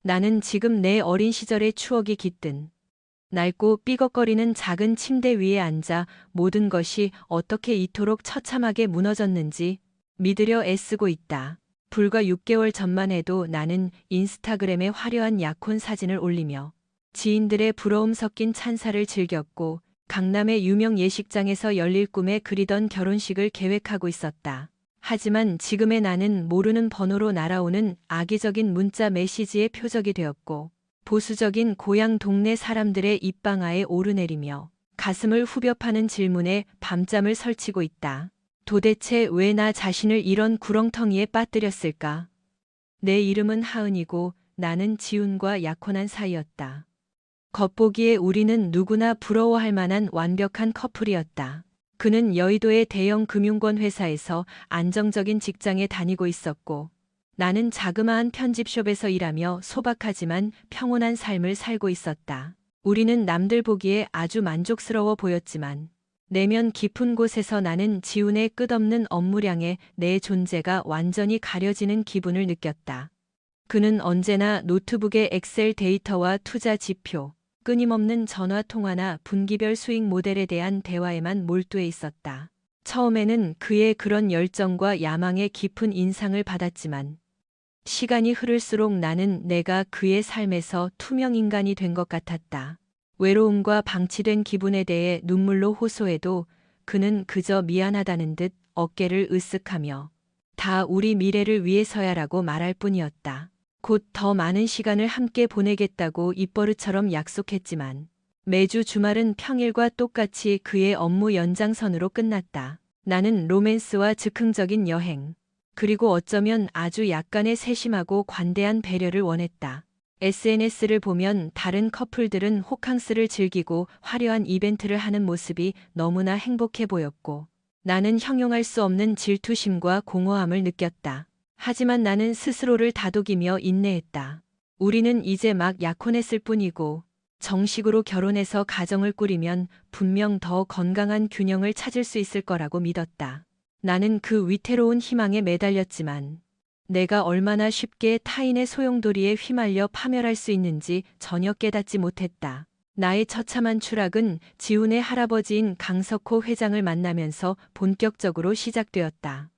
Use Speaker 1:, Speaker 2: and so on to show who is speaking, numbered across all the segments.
Speaker 1: 나는 지금 내 어린 시절의 추억이 깃든 낡고 삐걱거리는 작은 침대 위에 앉아 모든 것이 어떻게 이토록 처참하게 무너졌는지 믿으려 애쓰고 있다. 불과 6개월 전만 해도 나는 인스타그램에 화려한 약혼 사진을 올리며 지인들의 부러움 섞인 찬사를 즐겼고 강남의 유명 예식장에서 열릴 꿈에 그리던 결혼식을 계획하고 있었다. 하지만 지금의 나는 모르는 번호로 날아오는 악의적인 문자 메시지의 표적이 되었고 보수적인 고향 동네 사람들의 입방아에 오르내리며 가슴을 후벼 파는 질문에 밤잠을 설치고 있다. 도대체 왜 나 자신을 이런 구렁텅이에 빠뜨렸을까? 내 이름은 하은이고 나는 지훈과 약혼한 사이였다. 겉보기에 우리는 누구나 부러워할 만한 완벽한 커플이었다. 그는 여의도의 대형 금융권 회사에서 안정적인 직장에 다니고 있었고, 나는 자그마한 편집숍에서 일하며 소박하지만 평온한 삶을 살고 있었다. 우리는 남들 보기에 아주 만족스러워 보였지만, 내면 깊은 곳에서 나는 지훈의 끝없는 업무량에 내 존재가 완전히 가려지는 기분을 느꼈다. 그는 언제나 노트북의 엑셀 데이터와 투자 지표, 끊임없는 전화 통화나 분기별 수익 모델에 대한 대화에만 몰두해 있었다. 처음에는 그의 그런 열정과 야망에 깊은 인상을 받았지만 시간이 흐를수록 나는 내가 그의 삶에서 투명 인간이 된 것 같았다. 외로움과 방치된 기분에 대해 눈물로 호소해도 그는 그저 미안하다는 듯 어깨를 으쓱하며 다 우리 미래를 위해서야라고 말할 뿐이었다. 곧 더 많은 시간을 함께 보내겠다고 입버릇처럼 약속했지만 매주 주말은 평일과 똑같이 그의 업무 연장선으로 끝났다. 나는 로맨스와 즉흥적인 여행, 그리고 어쩌면 아주 약간의 세심하고 관대한 배려를 원했다. SNS를 보면 다른 커플들은 호캉스를 즐기고 화려한 이벤트를 하는 모습이 너무나 행복해 보였고 나는 형용할 수 없는 질투심과 공허함을 느꼈다. 하지만 나는 스스로를 다독이며 인내했다. 우리는 이제 막 약혼했을 뿐이고 정식으로 결혼해서 가정을 꾸리면 분명 더 건강한 균형을 찾을 수 있을 거라고 믿었다. 나는 그 위태로운 희망에 매달렸지만 내가 얼마나 쉽게 타인의 소용돌이에 휘말려 파멸할 수 있는지 전혀 깨닫지 못했다. 나의 처참한 추락은 지훈의 할아버지인 강석호 회장을 만나면서 본격적으로 시작되었다.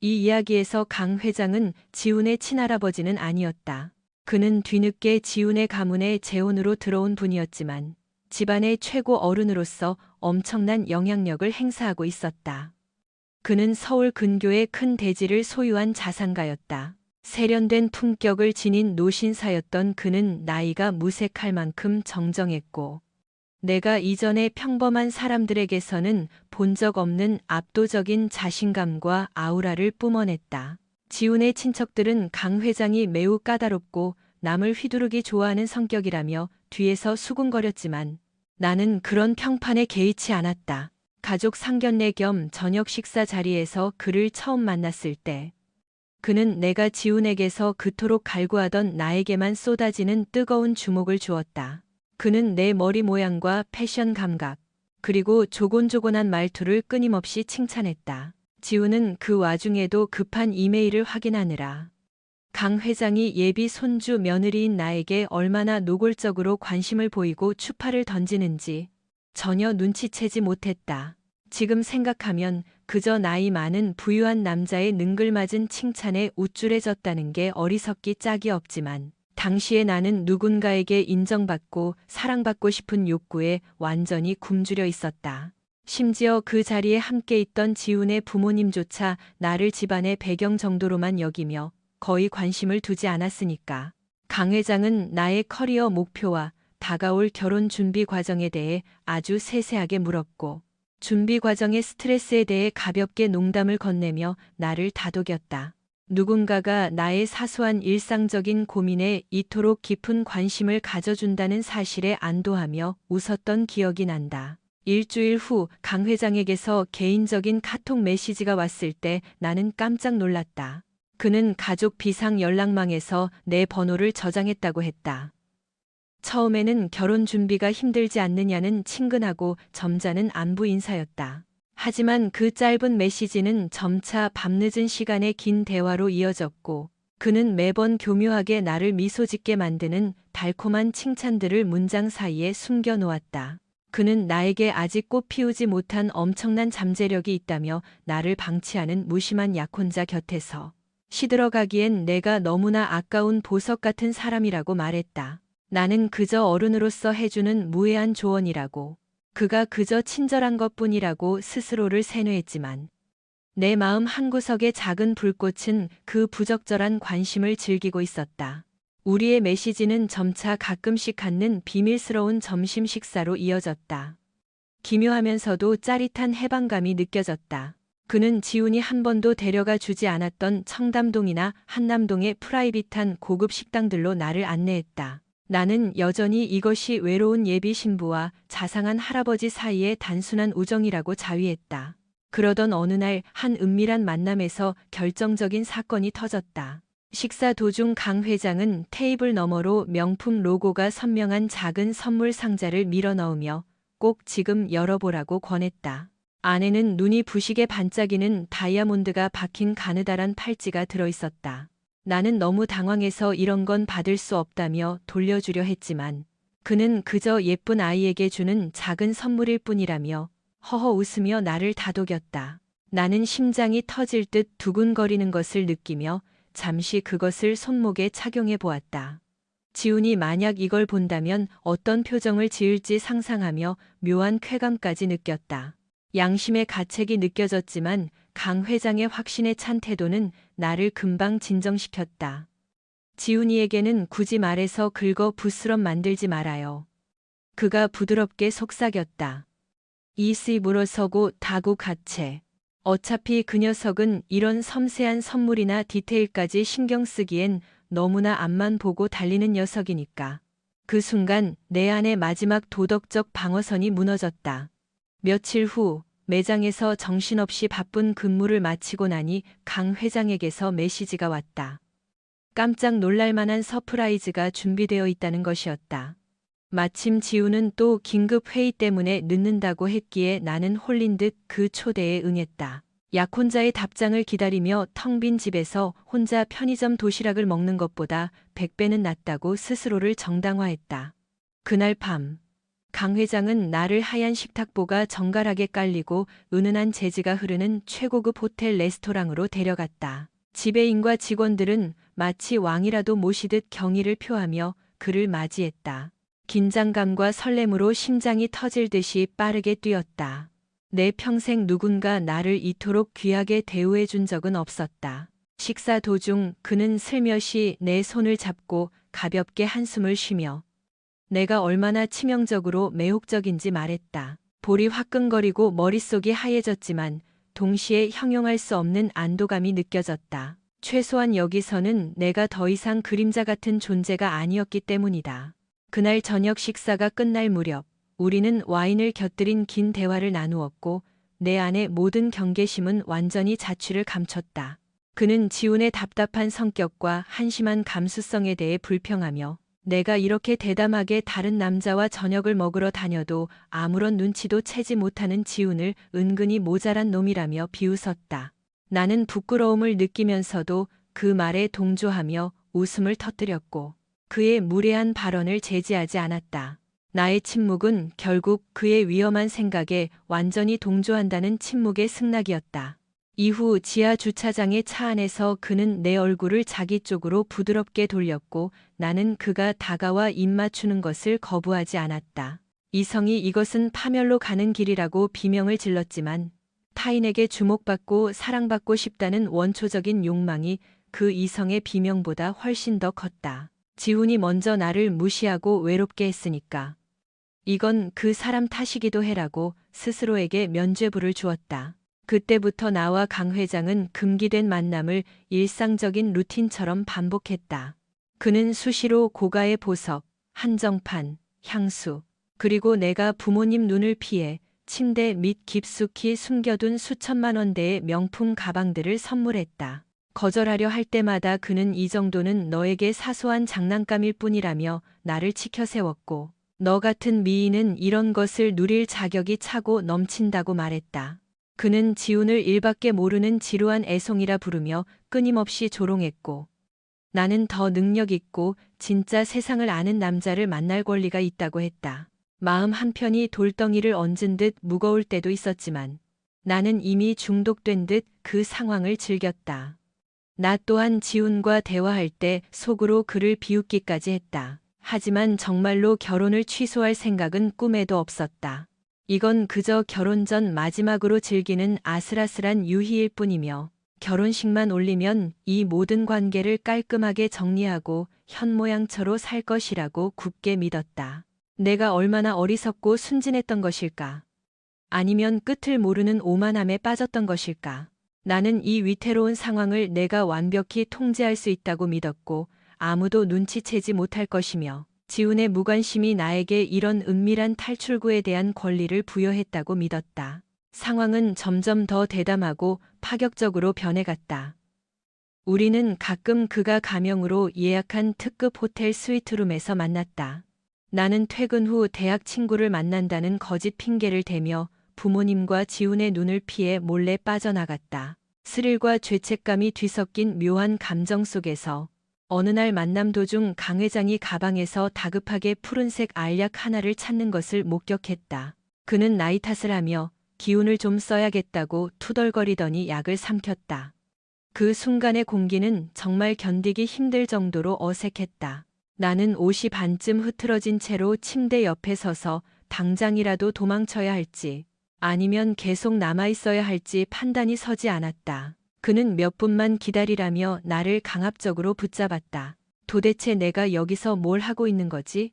Speaker 1: 이 이야기에서 강 회장은 지훈의 친할아버지는 아니었다. 그는 뒤늦게 지훈의 가문에 재혼으로 들어온 분이었지만 집안의 최고 어른으로서 엄청난 영향력을 행사하고 있었다. 그는 서울 근교의 큰 대지를 소유한 자산가였다. 세련된 품격을 지닌 노신사였던 그는 나이가 무색할 만큼 정정했고 내가 이전의 평범한 사람들에게서는 본 적 없는 압도적인 자신감과 아우라를 뿜어냈다. 지훈의 친척들은 강 회장이 매우 까다롭고 남을 휘두르기 좋아하는 성격이라며 뒤에서 수군거렸지만 나는 그런 평판에 개의치 않았다. 가족 상견례 겸 저녁 식사 자리에서 그를 처음 만났을 때 그는 내가 지훈에게서 그토록 갈구하던 나에게만 쏟아지는 뜨거운 주목을 주었다. 그는 내 머리 모양과 패션 감각, 그리고 조곤조곤한 말투를 끊임없이 칭찬했다. 지훈은 그 와중에도 급한 이메일을 확인하느라 강 회장이 예비 손주 며느리인 나에게 얼마나 노골적으로 관심을 보이고 추파를 던지는지 전혀 눈치채지 못했다. 지금 생각하면 그저 나이 많은 부유한 남자의 능글맞은 칭찬에 우쭐해졌다는 게 어리석기 짝이 없지만 당시에 나는 누군가에게 인정받고 사랑받고 싶은 욕구에 완전히 굶주려 있었다. 심지어 그 자리에 함께 있던 지훈의 부모님조차 나를 집안의 배경 정도로만 여기며 거의 관심을 두지 않았으니까. 강 회장은 나의 커리어 목표와 다가올 결혼 준비 과정에 대해 아주 세세하게 물었고 준비 과정의 스트레스에 대해 가볍게 농담을 건네며 나를 다독였다. 누군가가 나의 사소한 일상적인 고민에 이토록 깊은 관심을 가져준다는 사실에 안도하며 웃었던 기억이 난다. 일주일 후 강 회장에게서 개인적인 카톡 메시지가 왔을 때 나는 깜짝 놀랐다. 그는 가족 비상 연락망에서 내 번호를 저장했다고 했다. 처음에는 결혼 준비가 힘들지 않느냐는 친근하고 점잖은 안부 인사였다. 하지만 그 짧은 메시지는 점차 밤늦은 시간에 긴 대화로 이어졌고 그는 매번 교묘하게 나를 미소 짓게 만드는 달콤한 칭찬들을 문장 사이에 숨겨 놓았다. 그는 나에게 아직 꽃 피우지 못한 엄청난 잠재력이 있다며 나를 방치하는 무심한 약혼자 곁에서 시들어가기엔 내가 너무나 아까운 보석 같은 사람이라고 말했다. 나는 그저 어른으로서 해주는 무해한 조언이라고, 그가 그저 친절한 것뿐이라고 스스로를 세뇌했지만 내 마음 한구석의 작은 불꽃은 그 부적절한 관심을 즐기고 있었다. 우리의 메시지는 점차 가끔씩 갖는 비밀스러운 점심 식사로 이어졌다. 기묘하면서도 짜릿한 해방감이 느껴졌다. 그는 지훈이 한 번도 데려가 주지 않았던 청담동이나 한남동의 프라이빗한 고급 식당들로 나를 안내했다. 나는 여전히 이것이 외로운 예비 신부와 자상한 할아버지 사이의 단순한 우정이라고 자위했다. 그러던 어느 날 한 은밀한 만남에서 결정적인 사건이 터졌다. 식사 도중 강 회장은 테이블 너머로 명품 로고가 선명한 작은 선물 상자를 밀어넣으며 꼭 지금 열어보라고 권했다. 안에는 눈이 부시게 반짝이는 다이아몬드가 박힌 가느다란 팔찌가 들어있었다. 나는 너무 당황해서 이런 건 받을 수 없다며 돌려주려 했지만 그는 그저 예쁜 아이에게 주는 작은 선물일 뿐이라며 허허 웃으며 나를 다독였다. 나는 심장이 터질 듯 두근거리는 것을 느끼며 잠시 그것을 손목에 착용해 보았다. 지훈이 만약 이걸 본다면 어떤 표정을 지을지 상상하며 묘한 쾌감까지 느꼈다. 양심의 가책이 느껴졌지만 강 회장의 확신에 찬 태도는 나를 금방 진정시켰다. 지훈이에게는 굳이 말해서 긁어 부스럼 만들지 말아요. 그가 부드럽게 속삭였다. 이슬 물어서고 다구가채. 어차피 그 녀석은 이런 섬세한 선물이나 디테일까지 신경 쓰기엔 너무나 앞만 보고 달리는 녀석이니까. 그 순간 내 안의 마지막 도덕적 방어선이 무너졌다. 며칠 후 매장에서 정신없이 바쁜 근무를 마치고 나니 강 회장에게서 메시지가 왔다. 깜짝 놀랄 만한 서프라이즈가 준비되어 있다는 것이었다. 마침 지훈은 또 긴급 회의 때문에 늦는다고 했기에 나는 홀린 듯 그 초대에 응했다. 약혼자의 답장을 기다리며 텅 빈 집에서 혼자 편의점 도시락을 먹는 것보다 100배는 낫다고 스스로를 정당화했다. 그날 밤 강 회장은 나를 하얀 식탁보가 정갈하게 깔리고 은은한 재즈가 흐르는 최고급 호텔 레스토랑으로 데려갔다. 지배인과 직원들은 마치 왕이라도 모시듯 경의를 표하며 그를 맞이했다. 긴장감과 설렘으로 심장이 터질 듯이 빠르게 뛰었다. 내 평생 누군가 나를 이토록 귀하게 대우해 준 적은 없었다. 식사 도중 그는 슬며시 내 손을 잡고 가볍게 한숨을 쉬며 내가 얼마나 치명적으로 매혹적인지 말했다. 볼이 화끈거리고 머릿속이 하얘졌지만 동시에 형용할 수 없는 안도감이 느껴졌다. 최소한 여기서는 내가 더 이상 그림자 같은 존재가 아니었기 때문이다. 그날 저녁 식사가 끝날 무렵 우리는 와인을 곁들인 긴 대화를 나누었고 내 안의 모든 경계심은 완전히 자취를 감췄다. 그는 지훈의 답답한 성격과 한심한 감수성에 대해 불평하며 내가 이렇게 대담하게 다른 남자와 저녁을 먹으러 다녀도 아무런 눈치도 채지 못하는 지훈을 은근히 모자란 놈이라며 비웃었다. 나는 부끄러움을 느끼면서도 그 말에 동조하며 웃음을 터뜨렸고 그의 무례한 발언을 제지하지 않았다. 나의 침묵은 결국 그의 위험한 생각에 완전히 동조한다는 침묵의 승낙이었다. 이후 지하 주차장의 차 안에서 그는 내 얼굴을 자기 쪽으로 부드럽게 돌렸고 나는 그가 다가와 입 맞추는 것을 거부하지 않았다. 이성이 이것은 파멸로 가는 길이라고 비명을 질렀지만 타인에게 주목받고 사랑받고 싶다는 원초적인 욕망이 그 이성의 비명보다 훨씬 더 컸다. 지훈이 먼저 나를 무시하고 외롭게 했으니까. 이건 그 사람 탓이기도 해라고 스스로에게 면죄부를 주었다. 그때부터 나와 강 회장은 금기된 만남을 일상적인 루틴처럼 반복했다. 그는 수시로 고가의 보석, 한정판, 향수, 그리고 내가 부모님 눈을 피해 침대 밑 깊숙이 숨겨둔 수천만 원대의 명품 가방들을 선물했다. 거절하려 할 때마다 그는 이 정도는 너에게 사소한 장난감일 뿐이라며 나를 치켜세웠고 너 같은 미인은 이런 것을 누릴 자격이 차고 넘친다고 말했다. 그는 지훈을 일밖에 모르는 지루한 애송이라 부르며 끊임없이 조롱했고 나는 더 능력 있고 진짜 세상을 아는 남자를 만날 권리가 있다고 했다. 마음 한편이 돌덩이를 얹은 듯 무거울 때도 있었지만 나는 이미 중독된 듯 그 상황을 즐겼다. 나 또한 지훈과 대화할 때 속으로 그를 비웃기까지 했다. 하지만 정말로 결혼을 취소할 생각은 꿈에도 없었다. 이건 그저 결혼 전 마지막으로 즐기는 아슬아슬한 유희일 뿐이며 결혼식만 올리면 이 모든 관계를 깔끔하게 정리하고 현모양처로 살 것이라고 굳게 믿었다. 내가 얼마나 어리석고 순진했던 것일까? 아니면 끝을 모르는 오만함에 빠졌던 것일까? 나는 이 위태로운 상황을 내가 완벽히 통제할 수 있다고 믿었고 아무도 눈치채지 못할 것이며 지훈의 무관심이 나에게 이런 은밀한 탈출구에 대한 권리를 부여했다고 믿었다. 상황은 점점 더 대담하고 파격적으로 변해갔다. 우리는 가끔 그가 가명으로 예약한 특급 호텔 스위트룸에서 만났다. 나는 퇴근 후 대학 친구를 만난다는 거짓 핑계를 대며 부모님과 지훈의 눈을 피해 몰래 빠져나갔다. 스릴과 죄책감이 뒤섞인 묘한 감정 속에서 어느 날 만남 도중 강 회장이 가방에서 다급하게 푸른색 알약 하나를 찾는 것을 목격했다. 그는 나이 탓을 하며 기운을 좀 써야겠다고 투덜거리더니 약을 삼켰다. 그 순간의 공기는 정말 견디기 힘들 정도로 어색했다. 나는 옷이 반쯤 흐트러진 채로 침대 옆에 서서 당장이라도 도망쳐야 할지 아니면 계속 남아있어야 할지 판단이 서지 않았다. 그는 몇 분만 기다리라며 나를 강압적으로 붙잡았다. 도대체 내가 여기서 뭘 하고 있는 거지?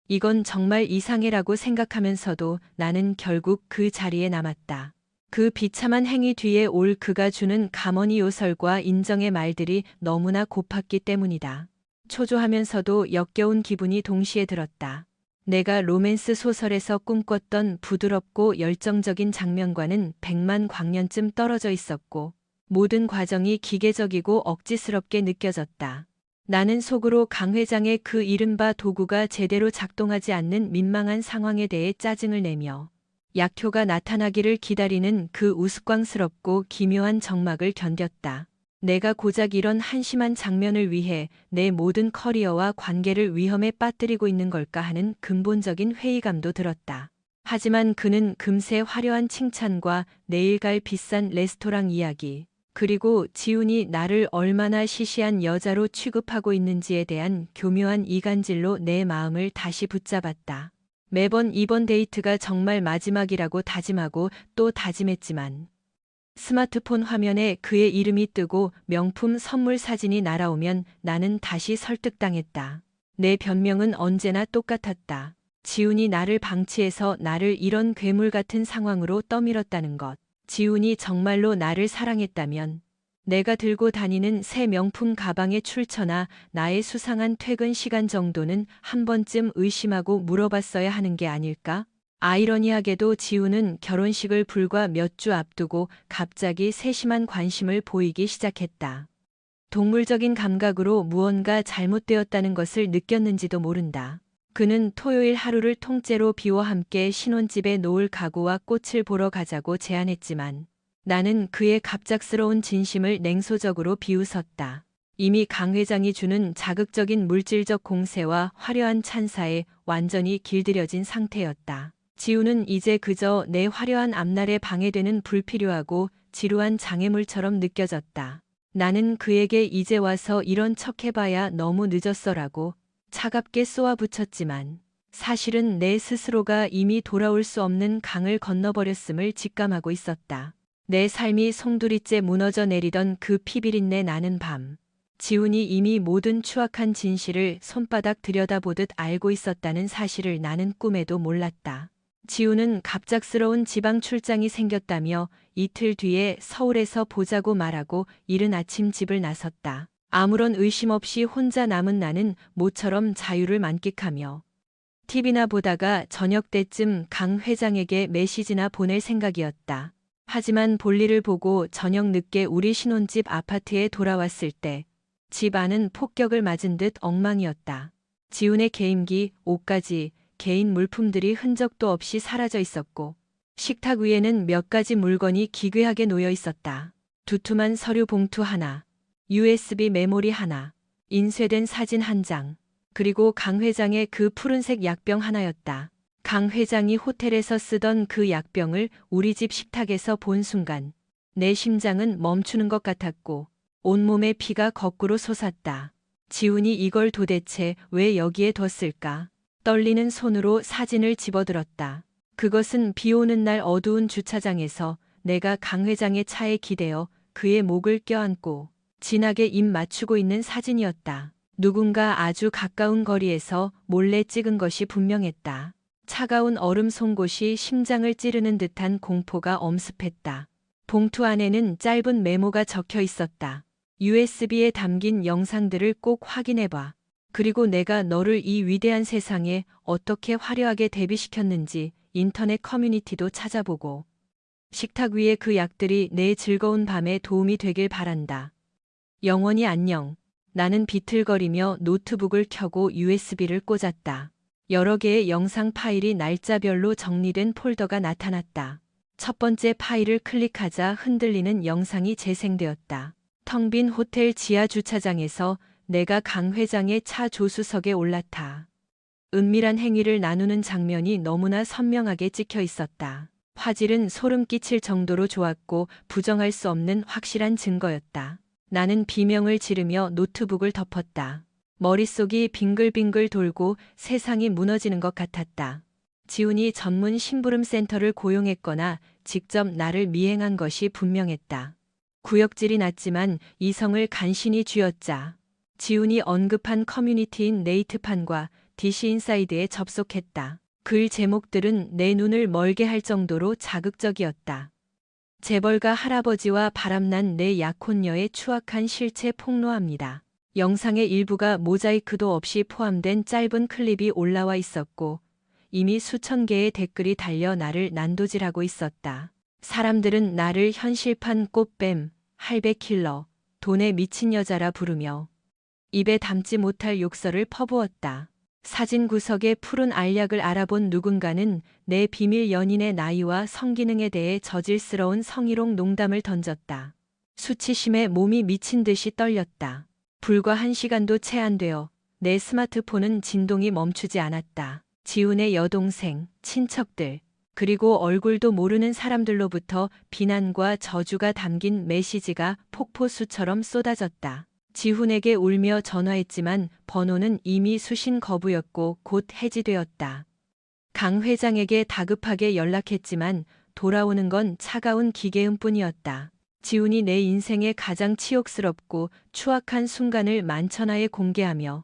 Speaker 1: 이건 정말 이상해라고 생각하면서도 나는 결국 그 자리에 남았다. 그 비참한 행위 뒤에 올 그가 주는 가머니 요설과 인정의 말들이 너무나 고팠기 때문이다. 초조하면서도 역겨운 기분이 동시에 들었다. 내가 로맨스 소설에서 꿈꿨던 부드럽고 열정적인 장면과는 100만 광년쯤 떨어져 있었고 모든 과정이 기계적이고 억지스럽게 느껴졌다. 나는 속으로 강 회장의 그 이른바 도구가 제대로 작동하지 않는 민망한 상황에 대해 짜증을 내며 약효가 나타나기를 기다리는 그 우스꽝스럽고 기묘한 정막을 견뎠다. 내가 고작 이런 한심한 장면을 위해 내 모든 커리어와 관계를 위험에 빠뜨리고 있는 걸까 하는 근본적인 회의감도 들었다. 하지만 그는 금세 화려한 칭찬과 내일 갈 비싼 레스토랑 이야기, 그리고 지훈이 나를 얼마나 시시한 여자로 취급하고 있는지에 대한 교묘한 이간질로 내 마음을 다시 붙잡았다. 매번 이번 데이트가 정말 마지막이라고 다짐하고 또 다짐했지만 스마트폰 화면에 그의 이름이 뜨고 명품 선물 사진이 날아오면 나는 다시 설득당했다. 내 변명은 언제나 똑같았다. 지훈이 나를 방치해서 나를 이런 괴물 같은 상황으로 떠밀었다는 것. 지훈이 정말로 나를 사랑했다면 내가 들고 다니는 새 명품 가방의 출처나 나의 수상한 퇴근 시간 정도는 한 번쯤 의심하고 물어봤어야 하는 게 아닐까? 아이러니하게도 지훈은 결혼식을 불과 몇 주 앞두고 갑자기 세심한 관심을 보이기 시작했다. 동물적인 감각으로 무언가 잘못되었다는 것을 느꼈는지도 모른다. 그는 토요일 하루를 통째로 비와 함께 신혼집에 놓을 가구와 꽃을 보러 가자고 제안했지만 나는 그의 갑작스러운 진심을 냉소적으로 비웃었다. 이미 강 회장이 주는 자극적인 물질적 공세와 화려한 찬사에 완전히 길들여진 상태였다. 지훈은 이제 그저 내 화려한 앞날에 방해되는 불필요하고 지루한 장애물처럼 느껴졌다. 나는 그에게 이제 와서 이런 척 해봐야 너무 늦었어라고 차갑게 쏘아붙였지만 사실은 내 스스로가 이미 돌아올 수 없는 강을 건너버렸음을 직감하고 있었다. 내 삶이 송두리째 무너져 내리던 그 피비린내 나는 밤. 지훈이 이미 모든 추악한 진실을 손바닥 들여다보듯 알고 있었다는 사실을 나는 꿈에도 몰랐다. 지훈은 갑작스러운 지방 출장이 생겼다며 이틀 뒤에 서울에서 보자고 말하고 이른 아침 집을 나섰다. 아무런 의심 없이 혼자 남은 나는 모처럼 자유를 만끽하며 TV나 보다가 저녁 때쯤 강 회장에게 메시지나 보낼 생각이었다. 하지만 볼일을 보고 저녁 늦게 우리 신혼집 아파트에 돌아왔을 때 집 안은 폭격을 맞은 듯 엉망이었다. 지훈의 개인기, 옷까지 개인 물품들이 흔적도 없이 사라져 있었고 식탁 위에는 몇 가지 물건이 기괴하게 놓여 있었다. 두툼한 서류 봉투 하나, USB 메모리 하나, 인쇄된 사진 한 장, 그리고 강 회장의 그 푸른색 약병 하나였다. 강 회장이 호텔에서 쓰던 그 약병을 우리 집 식탁에서 본 순간 내 심장은 멈추는 것 같았고 온몸의 피가 거꾸로 솟았다. 지훈이 이걸 도대체 왜 여기에 뒀을까? 떨리는 손으로 사진을 집어들었다. 그것은 비 오는 날 어두운 주차장에서 내가 강 회장의 차에 기대어 그의 목을 껴안고 진하게 입 맞추고 있는 사진이었다. 누군가 아주 가까운 거리에서 몰래 찍은 것이 분명했다. 차가운 얼음 송곳이 심장을 찌르는 듯한 공포가 엄습했다. 봉투 안에는 짧은 메모가 적혀 있었다. USB에 담긴 영상들을 꼭 확인해봐. 그리고 내가 너를 이 위대한 세상에 어떻게 화려하게 데뷔시켰는지 인터넷 커뮤니티도 찾아보고 식탁 위에 그 약들이 내 즐거운 밤에 도움이 되길 바란다. 영원히 안녕. 나는 비틀거리며 노트북을 켜고 USB를 꽂았다. 여러 개의 영상 파일이 날짜별로 정리된 폴더가 나타났다. 첫 번째 파일을 클릭하자 흔들리는 영상이 재생되었다. 텅 빈 호텔 지하 주차장에서 내가 강 회장의 차 조수석에 올라타 은밀한 행위를 나누는 장면이 너무나 선명하게 찍혀 있었다. 화질은 소름 끼칠 정도로 좋았고 부정할 수 없는 확실한 증거였다. 나는 비명을 지르며 노트북을 덮었다. 머릿속이 빙글빙글 돌고 세상이 무너지는 것 같았다. 지훈이 전문 심부름 센터를 고용했거나 직접 나를 미행한 것이 분명했다. 구역질이 났지만 이성을 간신히 쥐었자 지훈이 언급한 커뮤니티인 네이트판과 DC인사이드에 접속했다. 글 제목들은 내 눈을 멀게 할 정도로 자극적이었다. 재벌가 할아버지와 바람난 내 약혼녀의 추악한 실체 폭로합니다. 영상의 일부가 모자이크도 없이 포함된 짧은 클립이 올라와 있었고 이미 수천 개의 댓글이 달려 나를 난도질하고 있었다. 사람들은 나를 현실판 꽃뱀, 할배킬러, 돈에 미친 여자라 부르며 입에 담지 못할 욕설을 퍼부었다. 사진 구석의 푸른 알약을 알아본 누군가는 내 비밀 연인의 나이와 성기능에 대해 저질스러운 성희롱 농담을 던졌다. 수치심에 몸이 미친 듯이 떨렸다. 불과 1시간도 채 안 되어 내 스마트폰은 진동이 멈추지 않았다. 지훈의 여동생, 친척들, 그리고 얼굴도 모르는 사람들로부터 비난과 저주가 담긴 메시지가 폭포수처럼 쏟아졌다. 지훈에게 울며 전화했지만 번호는 이미 수신 거부였고 곧 해지되었다. 강 회장에게 다급하게 연락했지만 돌아오는 건 차가운 기계음뿐이었다. 지훈이 내 인생의 가장 치욕스럽고 추악한 순간을 만천하에 공개하며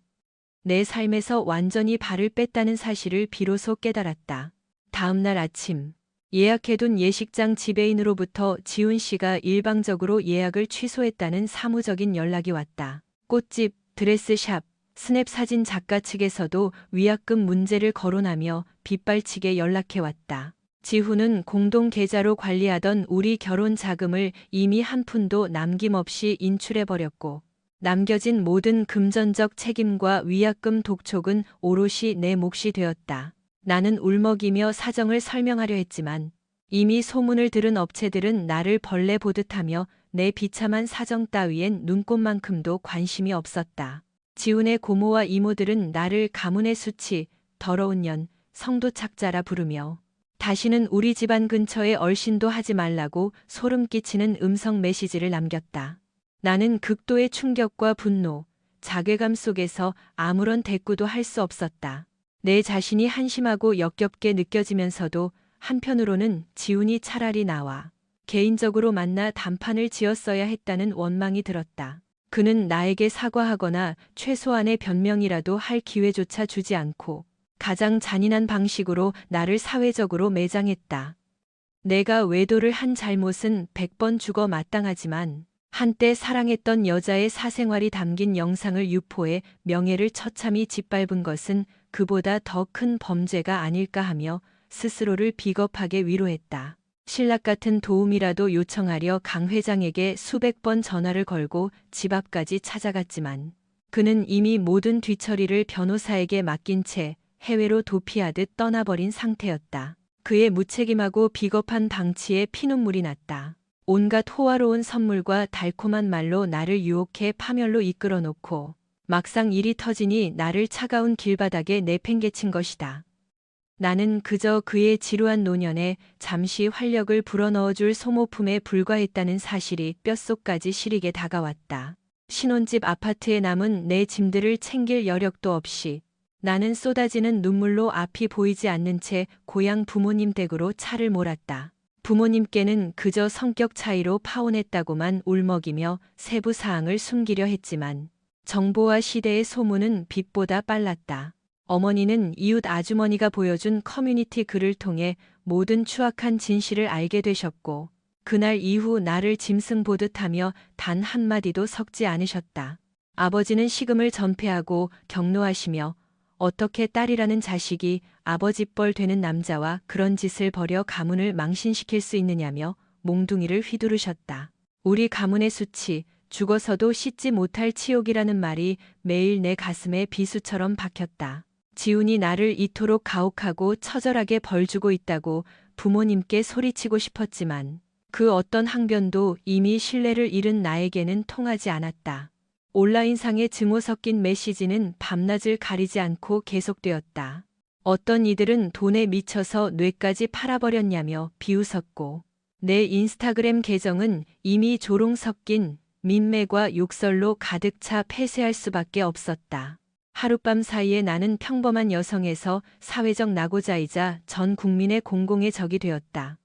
Speaker 1: 내 삶에서 완전히 발을 뺐다는 사실을 비로소 깨달았다. 다음 날 아침, 예약해둔 예식장 지배인으로부터 지훈 씨가 일방적으로 예약을 취소했다는 사무적인 연락이 왔다. 꽃집, 드레스샵, 스냅 사진 작가 측에서도 위약금 문제를 거론하며 빗발치게 연락해왔다. 지훈은 공동 계좌로 관리하던 우리 결혼 자금을 이미 한 푼도 남김없이 인출해버렸고 남겨진 모든 금전적 책임과 위약금 독촉은 오롯이 내 몫이 되었다. 나는 울먹이며 사정을 설명하려 했지만 이미 소문을 들은 업체들은 나를 벌레 보듯 하며 내 비참한 사정 따위엔 눈꼽만큼도 관심이 없었다. 지훈의 고모와 이모들은 나를 가문의 수치, 더러운 년, 성도착자라 부르며 다시는 우리 집안 근처에 얼씬도 하지 말라고 소름 끼치는 음성 메시지를 남겼다. 나는 극도의 충격과 분노, 자괴감 속에서 아무런 대꾸도 할 수 없었다. 내 자신이 한심하고 역겹게 느껴지면서도 한편으로는 지훈이 차라리 나와 개인적으로 만나 단판을 지었어야 했다는 원망이 들었다. 그는 나에게 사과하거나 최소한의 변명이라도 할 기회조차 주지 않고 가장 잔인한 방식으로 나를 사회적으로 매장했다. 내가 외도를 한 잘못은 100번 죽어 마땅하지만 한때 사랑했던 여자의 사생활이 담긴 영상을 유포해 명예를 처참히 짓밟은 것은 그보다 더 큰 범죄가 아닐까 하며 스스로를 비겁하게 위로했다. 신락 같은 도움이라도 요청하려 강 회장에게 수백 번 전화를 걸고 집 앞까지 찾아갔지만 그는 이미 모든 뒤처리를 변호사에게 맡긴 채 해외로 도피하듯 떠나버린 상태였다. 그의 무책임하고 비겁한 방치에 피눈물이 났다. 온갖 호화로운 선물과 달콤한 말로 나를 유혹해 파멸로 이끌어 놓고 막상 일이 터지니 나를 차가운 길바닥에 내팽개친 것이다. 나는 그저 그의 지루한 노년에 잠시 활력을 불어넣어줄 소모품에 불과했다는 사실이 뼛속까지 시리게 다가왔다. 신혼집 아파트에 남은 내 짐들을 챙길 여력도 없이 나는 쏟아지는 눈물로 앞이 보이지 않는 채 고향 부모님 댁으로 차를 몰았다. 부모님께는 그저 성격 차이로 파혼했다고만 울먹이며 세부 사항을 숨기려 했지만 정보와 시대의 소문은 빛보다 빨랐다. 어머니는 이웃 아주머니가 보여준 커뮤니티 글을 통해 모든 추악한 진실을 알게 되셨고 그날 이후 나를 짐승 보듯 하며 단 한마디도 섞지 않으셨다. 아버지는 식음을 전폐하고 격노하시며 어떻게 딸이라는 자식이 아버지뻘 되는 남자와 그런 짓을 벌여 가문을 망신시킬 수 있느냐며 몽둥이를 휘두르셨다. 우리 가문의 수치, 죽어서도 씻지 못할 치욕이라는 말이 매일 내 가슴에 비수처럼 박혔다. 지훈이 나를 이토록 가혹하고 처절하게 벌주고 있다고 부모님께 소리치고 싶었지만 그 어떤 항변도 이미 신뢰를 잃은 나에게는 통하지 않았다. 온라인상의 증오 섞인 메시지는 밤낮을 가리지 않고 계속되었다. 어떤 이들은 돈에 미쳐서 뇌까지 팔아버렸냐며 비웃었고 내 인스타그램 계정은 이미 조롱 섞인 민매과 욕설로 가득 차 폐쇄할 수밖에 없었다. 하룻밤 사이에 나는 평범한 여성에서 사회적 낙오자이자 전 국민의 공공의 적이 되었다.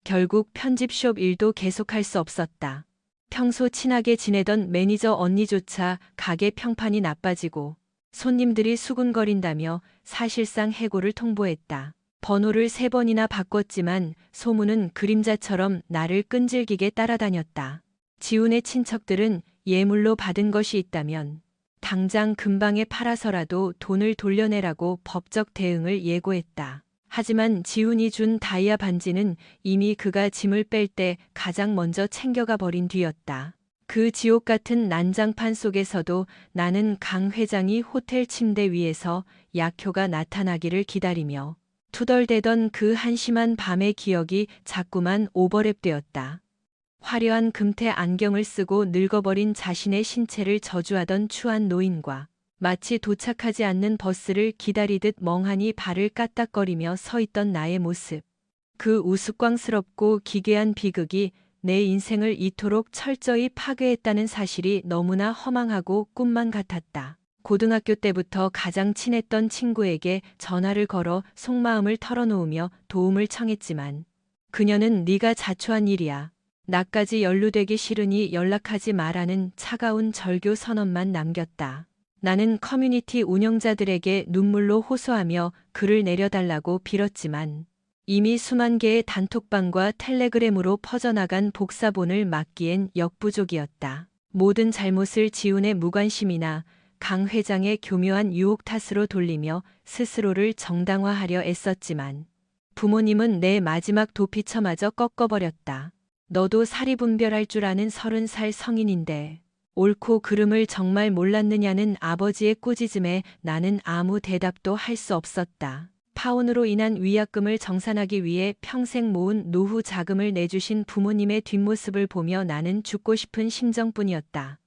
Speaker 1: 결국 편집숍 일도 계속할 수 없었다. 평소 친하게 지내던 매니저 언니조차 가게 평판이 나빠지고 손님들이 수군거린다며 사실상 해고를 통보했다. 번호를 3번이나 바꿨지만 소문은 그림자처럼 나를 끈질기게 따라다녔다. 지훈의 친척들은 예물로 받은 것이 있다면 당장 근방에 팔아서라도 돈을 돌려내라고 법적 대응을 예고했다. 하지만 지훈이 준 다이아 반지는 이미 그가 짐을 뺄 때 가장 먼저 챙겨가 버린 뒤였다. 그 지옥 같은 난장판 속에서도 나는 강 회장이 호텔 침대 위에서 약효가 나타나기를 기다리며 투덜대던 그 한심한 밤의 기억이 자꾸만 오버랩되었다. 화려한 금태 안경을 쓰고 늙어버린 자신의 신체를 저주하던 추한 노인과 마치 도착하지 않는 버스를 기다리듯 멍하니 발을 까딱거리며 서 있던 나의 모습. 그 우스꽝스럽고 기괴한 비극이 내 인생을 이토록 철저히 파괴했다는 사실이 너무나 허망하고 꿈만 같았다. 고등학교 때부터 가장 친했던 친구에게 전화를 걸어 속마음을 털어놓으며 도움을 청했지만 그녀는 네가 자초한 일이야. 나까지 연루되기 싫으니 연락하지 마라는 차가운 절교 선언만 남겼다. 나는 커뮤니티 운영자들에게 눈물로 호소하며 글을 내려달라고 빌었지만 이미 수만 개의 단톡방과 텔레그램으로 퍼져나간 복사본을 막기엔 역부족이었다. 모든 잘못을 지훈의 무관심이나 강 회장의 교묘한 유혹 탓으로 돌리며 스스로를 정당화하려 애썼지만 부모님은 내 마지막 도피처마저 꺾어버렸다. 너도 사리분별할 줄 아는 30살 성인인데 옳고 그름을 정말 몰랐느냐는 아버지의 꾸짖음에 나는 아무 대답도 할 수 없었다. 파혼으로 인한 위약금을 정산하기 위해 평생 모은 노후 자금을 내주신 부모님의 뒷모습을 보며 나는 죽고 싶은 심정뿐이었다.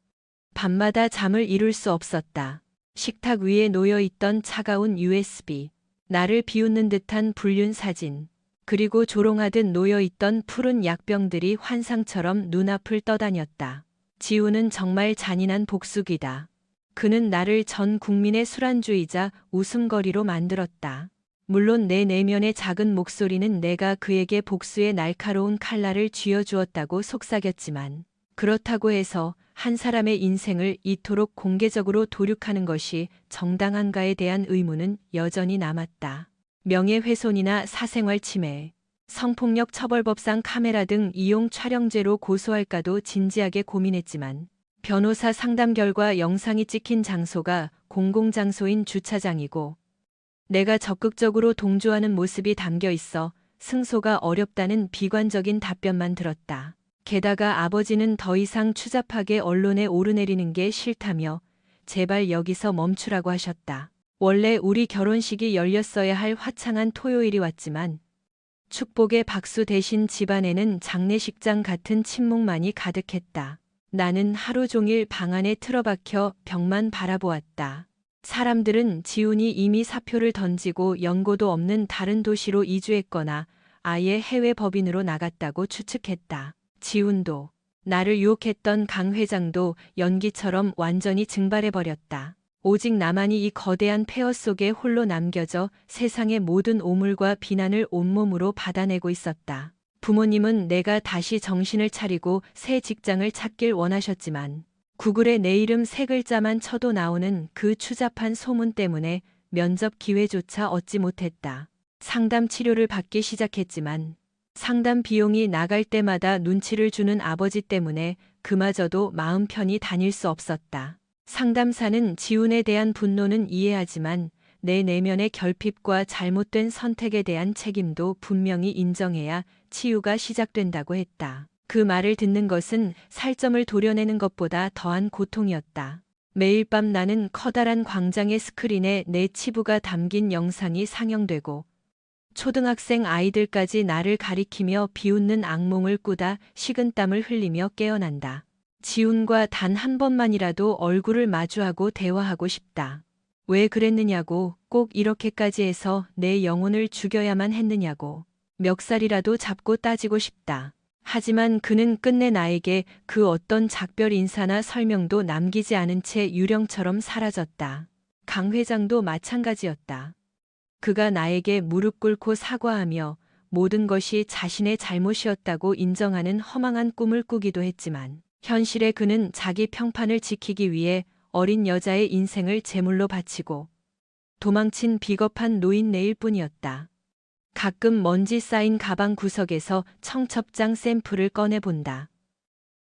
Speaker 1: 밤마다 잠을 이룰 수 없었다. 식탁 위에 놓여있던 차가운 USB, 나를 비웃는 듯한 불륜 사진, 그리고 조롱하듯 놓여있던 푸른 약병들이 환상처럼 눈앞을 떠다녔다. 지훈은 정말 잔인한 복수기다. 그는 나를 전 국민의 술안주이자 웃음거리로 만들었다. 물론 내 내면의 작은 목소리는 내가 그에게 복수의 날카로운 칼날을 쥐어주었다고 속삭였지만 그렇다고 해서 한 사람의 인생을 이토록 공개적으로 도륙하는 것이 정당한가에 대한 의문은 여전히 남았다. 명예훼손이나 사생활 침해, 성폭력 처벌법상 카메라 등 이용 촬영죄로 고소할까도 진지하게 고민했지만 변호사 상담 결과 영상이 찍힌 장소가 공공장소인 주차장이고 내가 적극적으로 동조하는 모습이 담겨 있어 승소가 어렵다는 비관적인 답변만 들었다. 게다가 아버지는 더 이상 추잡하게 언론에 오르내리는 게 싫다며 제발 여기서 멈추라고 하셨다. 원래 우리 결혼식이 열렸어야 할 화창한 토요일이 왔지만 축복의 박수 대신 집안에는 장례식장 같은 침묵만이 가득했다. 나는 하루 종일 방 안에 틀어박혀 벽만 바라보았다. 사람들은 지훈이 이미 사표를 던지고 연고도 없는 다른 도시로 이주했거나 아예 해외 법인으로 나갔다고 추측했다. 지훈도, 나를 유혹했던 강 회장도 연기처럼 완전히 증발해버렸다. 오직 나만이 이 거대한 폐허 속에 홀로 남겨져 세상의 모든 오물과 비난을 온몸으로 받아내고 있었다. 부모님은 내가 다시 정신을 차리고 새 직장을 찾길 원하셨지만 구글에 내 이름 세 글자만 쳐도 나오는 그 추잡한 소문 때문에 면접 기회조차 얻지 못했다. 상담 치료를 받기 시작했지만 상담 비용이 나갈 때마다 눈치를 주는 아버지 때문에 그마저도 마음 편히 다닐 수 없었다. 상담사는 지훈에 대한 분노는 이해하지만 내 내면의 결핍과 잘못된 선택에 대한 책임도 분명히 인정해야 치유가 시작된다고 했다. 그 말을 듣는 것은 살점을 도려내는 것보다 더한 고통이었다. 매일 밤 나는 커다란 광장의 스크린에 내 치부가 담긴 영상이 상영되고 초등학생 아이들까지 나를 가리키며 비웃는 악몽을 꾸다 식은땀을 흘리며 깨어난다. 지훈과 단 한 번만이라도 얼굴을 마주하고 대화하고 싶다. 왜 그랬느냐고, 꼭 이렇게까지 해서 내 영혼을 죽여야만 했느냐고, 멱살이라도 잡고 따지고 싶다. 하지만 그는 끝내 나에게 그 어떤 작별 인사나 설명도 남기지 않은 채 유령처럼 사라졌다. 강 회장도 마찬가지였다. 그가 나에게 무릎 꿇고 사과하며 모든 것이 자신의 잘못이었다고 인정하는 허망한 꿈을 꾸기도 했지만 현실에 그는 자기 평판을 지키기 위해 어린 여자의 인생을 제물로 바치고 도망친 비겁한 노인네일 뿐이었다. 가끔 먼지 쌓인 가방 구석에서 청첩장 샘플을 꺼내본다.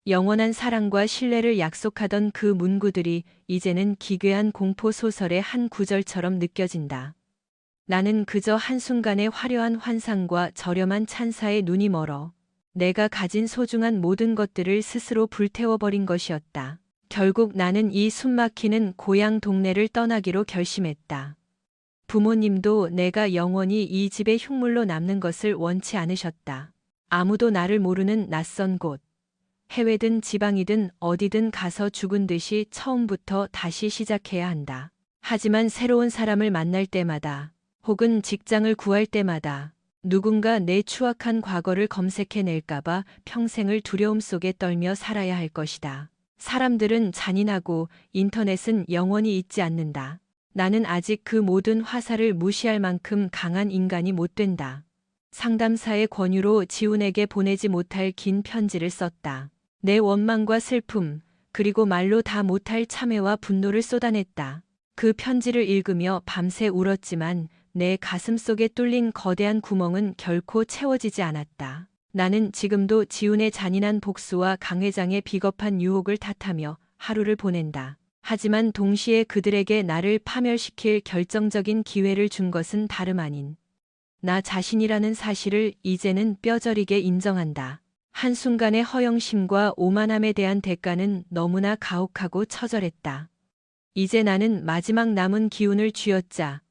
Speaker 1: 영원한 사랑과 신뢰를 약속하던 그 문구들이 이제는 기괴한 공포소설의 한 구절처럼 느껴진다. 나는 그저 한순간의 화려한 환상과 저렴한 찬사에 눈이 멀어 내가 가진 소중한 모든 것들을 스스로 불태워버린 것이었다. 결국 나는 이 숨막히는 고향 동네를 떠나기로 결심했다. 부모님도 내가 영원히 이 집의 흉물로 남는 것을 원치 않으셨다. 아무도 나를 모르는 낯선 곳, 해외든 지방이든 어디든 가서 죽은 듯이 처음부터 다시 시작해야 한다. 하지만 새로운 사람을 만날 때마다 혹은 직장을 구할 때마다 누군가 내 추악한 과거를 검색해낼까봐 평생을 두려움 속에 떨며 살아야 할 것이다. 사람들은 잔인하고 인터넷은 영원히 잊지 않는다. 나는 아직 그 모든 화살을 무시할 만큼 강한 인간이 못 된다. 상담사의 권유로 지훈에게 보내지 못할 긴 편지를 썼다. 내 원망과 슬픔, 그리고 말로 다 못할 참회와 분노를 쏟아냈다. 그 편지를 읽으며 밤새 울었지만 내 가슴 속에 뚫린 거대한 구멍은 결코 채워지지 않았다. 나는 지금도 지훈의 잔인한 복수와 강 회장의 비겁한 유혹을 탓하며 하루를 보낸다. 하지만 동시에 그들에게 나를 파멸시킬 결정적인 기회를 준 것은 다름 아닌 나 자신이라는 사실을 이제는 뼈저리게 인정한다. 한순간의 허영심과 오만함에 대한 대가는 너무나 가혹하고 처절했다. 이제 나는 마지막 남은 기운을 쥐어짜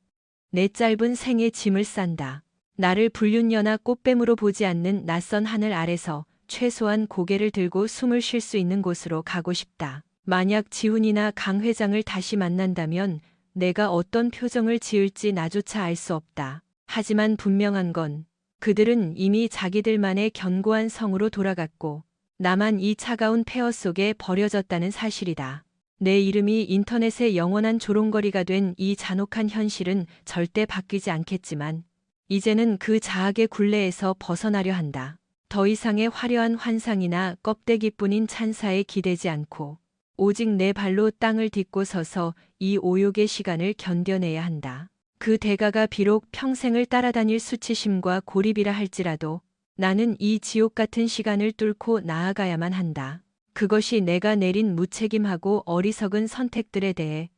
Speaker 1: 내 짧은 생의 짐을 싼다. 나를 불륜녀나 꽃뱀으로 보지 않는 낯선 하늘 아래서 최소한 고개를 들고 숨을 쉴 수 있는 곳으로 가고 싶다. 만약 지훈이나 강 회장을 다시 만난다면 내가 어떤 표정을 지을지 나조차 알 수 없다. 하지만 분명한 건 그들은 이미 자기들만의 견고한 성으로 돌아갔고 나만 이 차가운 폐허 속에 버려졌다는 사실이다. 내 이름이 인터넷의 영원한 조롱거리가 된 이 잔혹한 현실은 절대 바뀌지 않겠지만 이제는 그 자학의 굴레에서 벗어나려 한다. 더 이상의 화려한 환상이나 껍데기뿐인 찬사에 기대지 않고 오직 내 발로 땅을 딛고 서서 이 오욕의 시간을 견뎌내야 한다. 그 대가가 비록 평생을 따라다닐 수치심과 고립이라 할지라도 나는 이 지옥 같은 시간을 뚫고 나아가야만 한다. 그것이 내가 내린 무책임하고 어리석은 선택들에 대해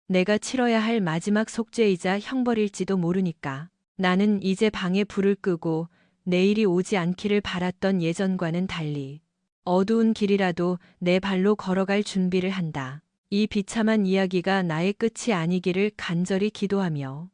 Speaker 1: 내가 치러야 할 마지막 속죄이자 형벌일지도 모르니까. 나는 이제 방에 불을 끄고 내일이 오지 않기를 바랐던 예전과는 달리 어두운 길이라도 내 발로 걸어갈 준비를 한다. 이 비참한 이야기가 나의 끝이 아니기를 간절히 기도하며